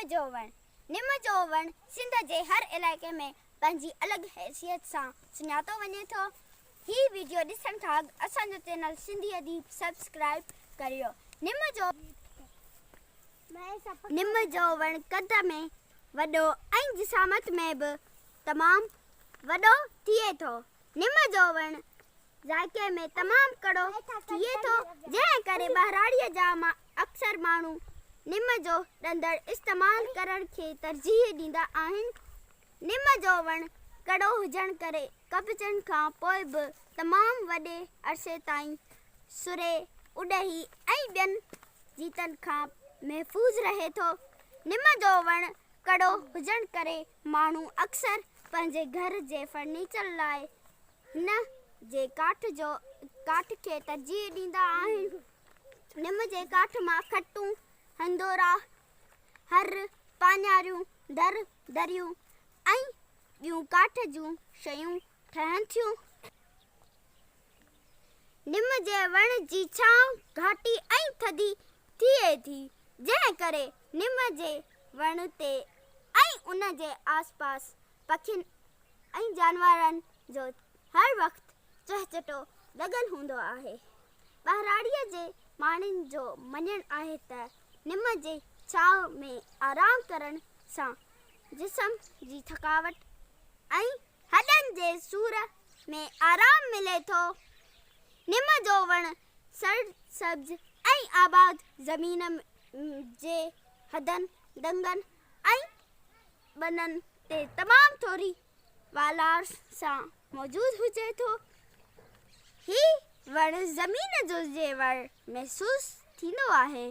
निम जो वण सिंध जे हर इलाइक़े में पंहिंजी अलॻि हैसियत सां सुञातो वञे थो। ही वीडियो ॾिसण खां असांजो चैनल सिंधी अदीब सब्सक्राइब करियो। निम जो वण कद में वॾो ऐं जिसामत में बि तमामु वॾो थिए थो। निम जो वण ज़ाइक़े में तमामु कड़ो थिए थो, जंहिं करे बहिराड़ीअ जा अक्सर माण्हू निम जो ॾंदड़ इस्तेमालु करण खे तरजीह ॾींदा आहिनि। निम जो वण कड़ो हुजण करे कपचण खां पोइ बि तमामु वॾे अरसे ताईं सुरे, उॾही ऐं ॿियनि जीतनि खां महफ़ूज़ रहे थो। निम जो वण कड़ो हुजण करे माण्हू अक्सर पंहिंजे घर जे फर्नीचर लाइ हिन जे काठ खे तरजीह ॾींदा आहिनि। निम जे काठ मां खटूं, हंधोरा, हर, पाञारियूं, दरियूं ऐं ॿियूं काठ जूं शयूं ठहनि थियूं। निम जे वण जी छांव घाटी ऐं थधी थिए थी, जंहिं करे निम जे वण ते ऐं उन जे आसपास पखियुनि ऐं जानवरनि जो हर वक़्तु चहचटो लॻल हूंदो आहे। बहिराड़ीअ जे माण्हुनि जो मञणु आहे त निम जे छांव में आराम करण सां जिस्म जी थकावट ऐं हॾनि जे सूर में आराम मिले थो। निम जो वण सरसब्ज़ ऐं आबाद ज़मीन जे हदनि, दंगनि ऐं ॿननि ते तमामु थोरी वालार सां मौजूदु हुजे थो। ही वण ज़मीन जो जेवर महसूसु थींदो आहे।